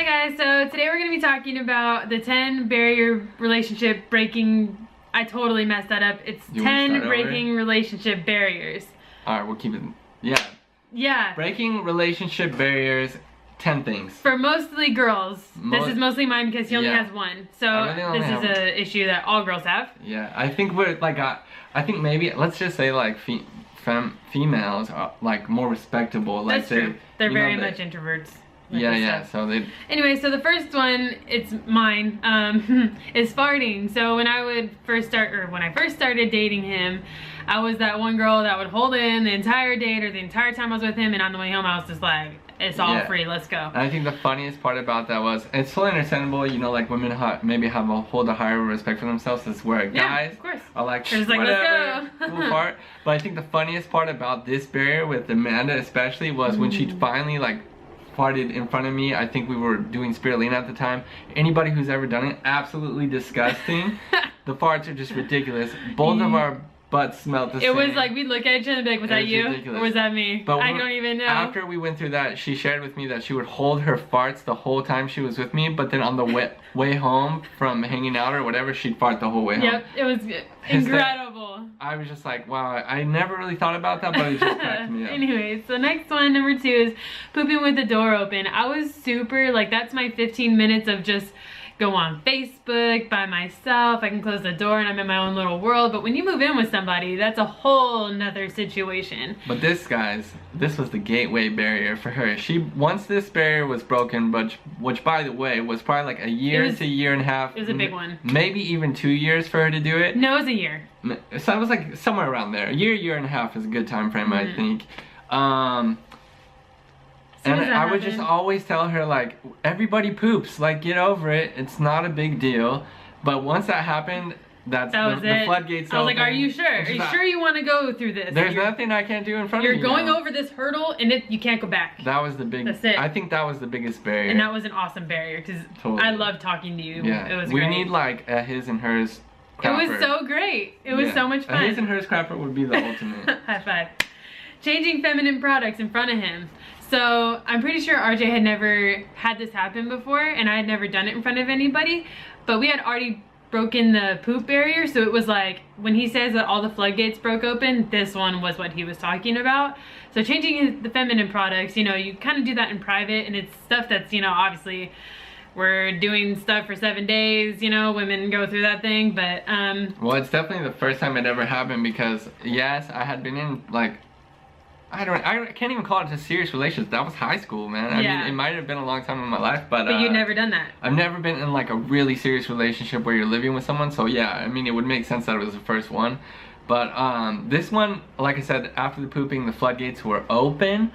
Hi guys, so today we're going to be talking about the 10 barrier relationship breaking, I totally messed that up. It's 10 breaking relationship barriers. Alright, we'll keep it, yeah. Yeah. Breaking relationship barriers, 10 things. For mostly girls. This is mostly mine because he only has one. So really this is an issue that all girls have. Yeah, I think we're like, I think maybe, let's just say like females are like more respectable. Like That's true. They're very much introverts. Yeah, so they... Anyway, so the first one, it's mine, is farting. So when I first started dating him, I was that one girl that would hold in the entire date or the entire time I was with him, and on the way home I was just like, it's all free, let's go. And I think the funniest part about that was, it's totally understandable, you know, like women maybe hold a higher respect for themselves. That's where guys of course. are like, whatever, let's go. Cool part. But I think the funniest part about this barrier with Amanda especially was when she finally like farted in front of me. I think we were doing spirulina at the time. Anybody who's ever done it, absolutely disgusting. The farts are just ridiculous. Both of our butts smelled the same. It was like we'd look at each other and be like, was that you? Ridiculous. Or was that me? But I don't even know. After we went through that, she shared with me that she would hold her farts the whole time she was with me, but then on the way home from hanging out or whatever, she'd fart the whole way home. Yep, it was incredible. I was just like, wow, I never really thought about that, but it just cracked me up. Anyways, so next one, number 2, is pooping with the door open. I was super, like, that's my 15 minutes of just go on Facebook by myself. I can close the door and I'm in my own little world. But when you move in with somebody, that's a whole nother situation. But this was the gateway barrier for her. Once this barrier was broken, which by the way was probably like a year to a year and a half. It was a big one. Maybe even 2 years for her to do it. No, it was a year. So it was like somewhere around there. A year and a half is a good time frame, I think. And I would just always tell her, like, everybody poops, like, get over it, it's not a big deal. But once that happened, the floodgates opened. I was like, are you sure? Are you sure you want to go through this? There's nothing I can't do in front of you. You're going over this hurdle and you can't go back. That was the big, that's it. I think that was the biggest barrier. And that was an awesome barrier, because I love talking to you. Yeah. It was great. We need like a his and hers crapper. It was so great. It was so much fun. A his and hers crapper would be the ultimate. High five. Changing feminine products in front of him. So I'm pretty sure RJ had never had this happen before, and I had never done it in front of anybody, but we had already broken the poop barrier. So it was like, when he says that all the floodgates broke open, this one was what he was talking about. So changing the feminine products, you know, you kind of do that in private, and it's stuff that's, you know, obviously we're doing stuff for 7 days, you know, women go through that thing, but well, it's definitely the first time it ever happened, because yes, I had been in like, I can't even call it a serious relationship. That was high school, man. I mean, it might have been a long time in my life, but you've never done that. I've never been in like a really serious relationship where you're living with someone. So yeah, I mean, it would make sense that it was the first one. But this one, like I said, after the pooping, the floodgates were open.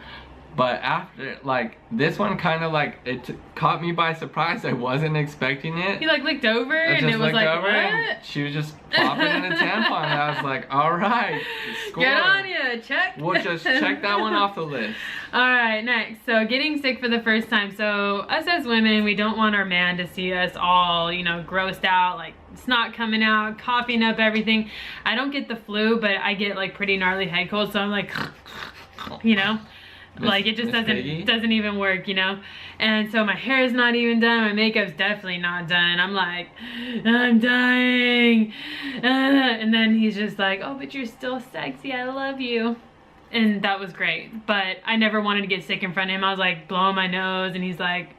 But after, like, this one kind of like, it caught me by surprise. I wasn't expecting it. He like looked over and it was like, what? She was just popping in a tampon, and I was like, all right, score. Good on you, check. We'll just check that one off the list. All right, next. So getting sick for the first time. So us as women, we don't want our man to see us all, you know, grossed out, like snot coming out, coughing up everything. I don't get the flu, but I get like pretty gnarly head cold, so I'm like, you know. Like it just doesn't even work, you know. And so my hair is not even done, my makeup's definitely not done. I'm like, I'm dying. And then he's just like, oh, but you're still sexy, I love you. And that was great, but I never wanted to get sick in front of him. I was like blowing my nose, and he's like,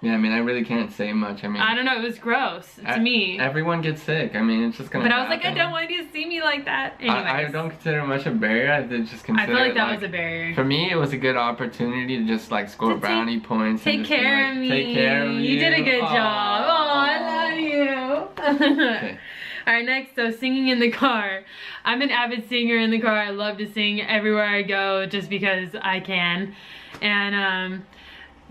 yeah, I mean, I really can't say much. I mean, I don't know, it was gross to me. Everyone gets sick. I mean, it's just gonna happen. But I was like, I don't want you to see me like that. I don't consider much a barrier. I just consider I feel like that was a barrier. For me, it was a good opportunity to just like score brownie points. Take care of me. Take care of you. You did a good job. Oh, I love you. Okay. Alright, next, so singing in the car. I'm an avid singer in the car. I love to sing everywhere I go just because I can. And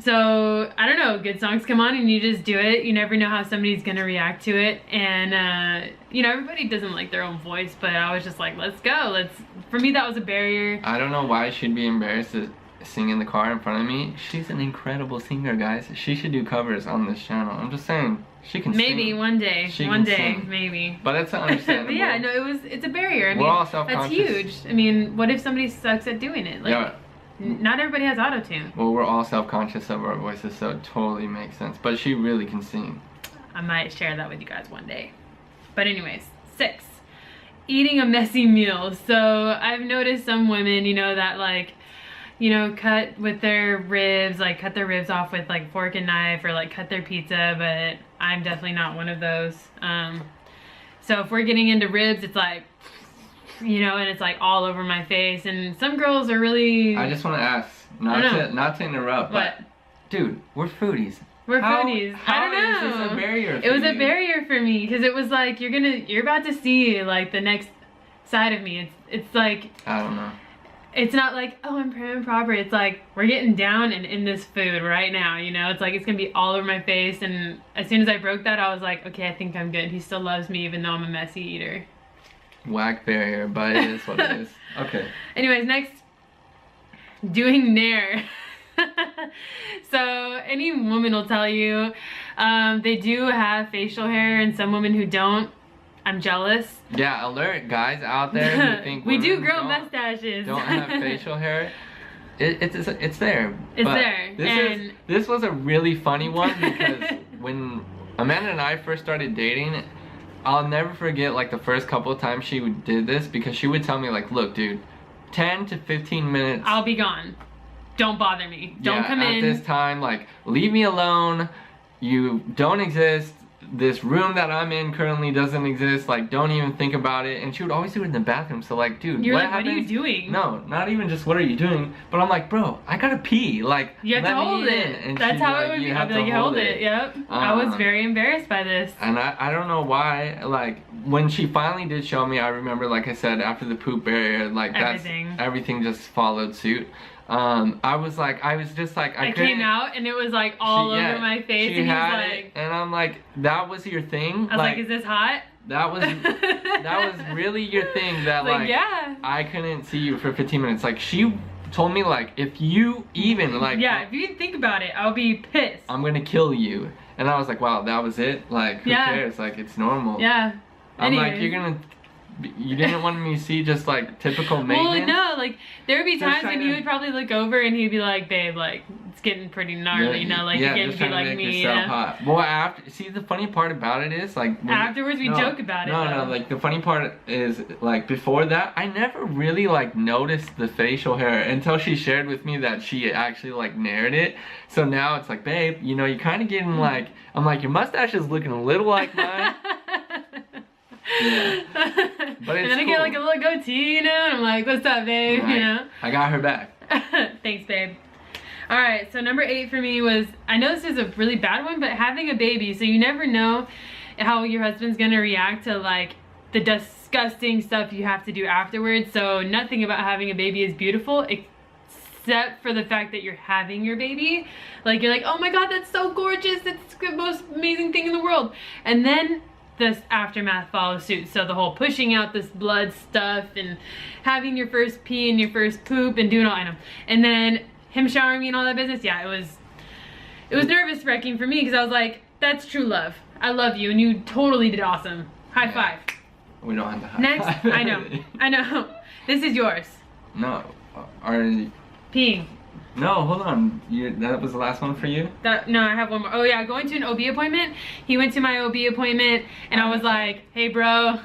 so, I don't know, good songs come on and you just do it. You never know how somebody's gonna react to it. And, you know, everybody doesn't like their own voice, but I was just like, let's go. For me, that was a barrier. I don't know why she'd be embarrassed to sing in the car in front of me. She's an incredible singer, guys. She should do covers on this channel. I'm just saying, she can maybe sing. One day. One day, sing. maybe. But that's understandable. But yeah, no, it's a barrier. I mean, we're all self-conscious. that's huge. I mean, what if somebody sucks at doing it? Like, yeah. Not everybody has auto-tune. Well, we're all self-conscious of our voices, so it totally makes sense. But she really can sing. I might share that with you guys one day. But anyways, 6, eating a messy meal. So I've noticed some women, you know, that like, you know, cut with their ribs, like cut their ribs off with like fork and knife, or like cut their pizza, but I'm definitely not one of those. So if we're getting into ribs, it's like, you know, and it's like all over my face, and some girls are really... I just want to ask, not to interrupt, but dude, we're foodies. We're foodies. I don't know. Is this a barrier for It was you? a barrier for me, because it was like, you're about to see like the next side of me. It's like, I don't know. it's not like, oh, I'm prim and proper. It's like, we're getting down and in this food right now, you know? It's like, it's gonna be all over my face, and as soon as I broke that, I was like, okay, I think I'm good. He still loves me even though I'm a messy eater. Whack barrier, but it is what it is. Okay. Anyways, next, doing Nair. So any woman will tell you, they do have facial hair, and some women who don't. I'm jealous. Yeah, alert guys out there who think we do grow don't mustaches. Don't have facial hair. It's there. It's there. This was a really funny one because when Amanda and I first started dating, I'll never forget like the first couple of times she did this, because she would tell me like, look dude, 10 to 15 minutes. I'll be gone. Don't bother me. Don't come in. At this time, like, leave me alone. You don't exist. This room that I'm in currently doesn't exist. Like, don't even think about it. And she would always do it in the bathroom. So like, dude, You're like, what are you doing? No, not even just what are you doing, but I'm like, bro, I gotta pee. Like, you have to hold it. And that's how it would be. I'd be like, hold it. Yep. I was very embarrassed by this. And I don't know why. Like, when she finally did show me, I remember, like I said, after the poop barrier, like everything just followed suit. I was just like, I came out and it was like all over my face, and he was like, and I'm like, that was your thing? I was like, is this hot? That was really your thing, that like yeah. I couldn't see you for 15 minutes. Like, she told me like, if you even like, yeah, if you even think about it, I'll be pissed. I'm gonna kill you. And I was like, wow, that was it? Like, who cares? Like, it's normal. Yeah. I'm like, you didn't want me to see just like typical maintenance? Well, no, like there would be times when he would probably look over and he'd be like, babe, like it's getting pretty gnarly, you know, like you're getting to be like me, you know? Hot. Well, see, the funny part about it is like afterwards we joke about it. No, like the funny part is like before that, I never really like noticed the facial hair until she shared with me that she actually like Naired it. So now it's like, babe, you know, you're kind of getting like, I'm like, your mustache is looking a little like mine. Yeah. But it's and then I get like a little goatee, you know, and I'm like, what's up, babe? Right. You know? I got her back. Thanks, babe. Alright, so number 8 for me was, I know this is a really bad one, but having a baby. So you never know how your husband's gonna react to like the disgusting stuff you have to do afterwards. So nothing about having a baby is beautiful, except for the fact that you're having your baby. Like, you're like, oh my god, that's so gorgeous, it's the most amazing thing in the world. And then this aftermath follows suit. So the whole pushing out this blood stuff and having your first pee and your first poop and doing all, I know. And then him showering me and all that business. Yeah, it was nervous wracking for me, because I was like, that's true love. I love you and you totally did awesome. High five. We don't have to high Next, five. I know. This is yours. No. Peeing. No, hold on. That was the last one for you? No, I have one more. Oh yeah, going to an OB appointment. He went to my OB appointment and I was like, hey bro,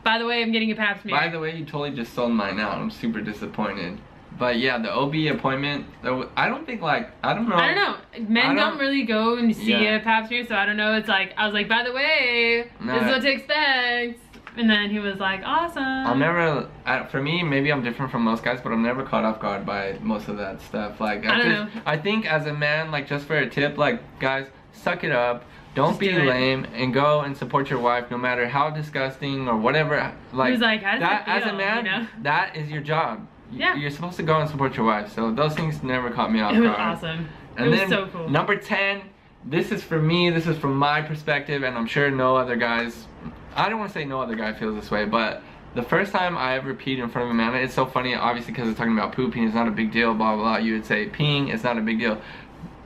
by the way, I'm getting a pap smear. By the way, you totally just sold mine out. I'm super disappointed. But yeah, the OB appointment, I don't think like, I don't know. Men don't really go and see a pap smear, so I don't know. It's like, I was like, by the way, this is what to expect. And then he was like, awesome. I'll never, for me, maybe I'm different from most guys, but I'm never caught off guard by most of that stuff. Like, I don't know. I think as a man, like, just for a tip, like, guys, suck it up. Don't be lame and go and support your wife no matter how disgusting or whatever. Like, he was like, how does that feel, as a man, you know? that is your job. Yeah. You're supposed to go and support your wife. So those things never caught me off guard. It was awesome. And it was then, so cool. Number 10, this is for me, this is from my perspective, and I'm sure no other guys, I don't want to say no other guy feels this way, but the first time I ever peed in front of Amanda, it's so funny, obviously because it's talking about pooping, it's not a big deal, blah, blah, blah. You would say peeing, it's not a big deal.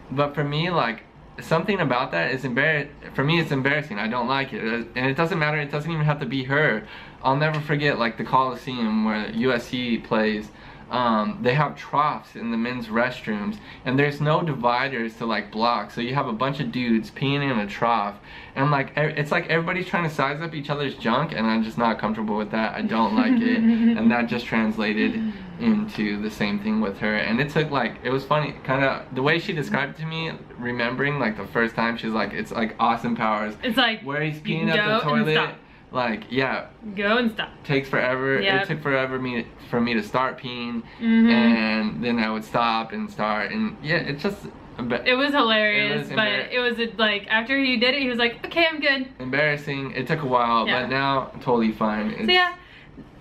But for me, like, something about that is for me, it's embarrassing. I don't like it. And it doesn't matter, it doesn't even have to be her. I'll never forget, like, the Coliseum where USC plays. they have troughs in the men's restrooms, and there's no dividers to like block, so you have a bunch of dudes peeing in a trough, and like it's like everybody's trying to size up each other's junk, and I'm just not comfortable with that. I don't like it. And that just translated into the same thing with her. And it took like, it was funny, kind of the way she described it to me, remembering like the first time, she's like, it's like Austin Powers. It's like where he's peeing at the toilet. Like, yeah, go and stop. Takes forever. Yep. It took forever for me to start peeing, and then I would stop and start, and yeah, it just. It was hilarious, but it was like after he did it, he was like, okay, I'm good. Embarrassing. It took a while, but now totally fine. So yeah.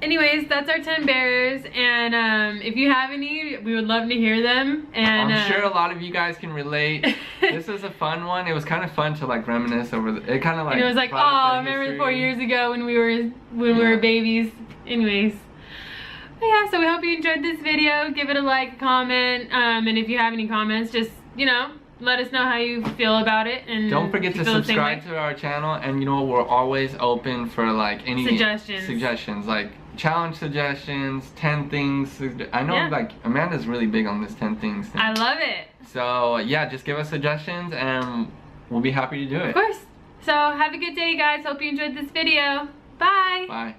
Anyways, that's our 10 barriers, and if you have any, we would love to hear them. And I'm sure a lot of you guys can relate. This was a fun one. It was kind of fun to like reminisce over. It kind of like. And it was like, oh, I remember 4 years ago when we were babies. Anyways. But yeah, so we hope you enjoyed this video. Give it a like, comment, and if you have any comments, just let us know how you feel about it. And don't forget to subscribe to our channel, and we're always open for like any suggestions, like challenge suggestions, 10 things. I know like Amanda's really big on this 10 things thing. I love it. So yeah, just give us suggestions and we'll be happy to do it. Of course. So have a good day, guys. Hope you enjoyed this video. Bye. Bye.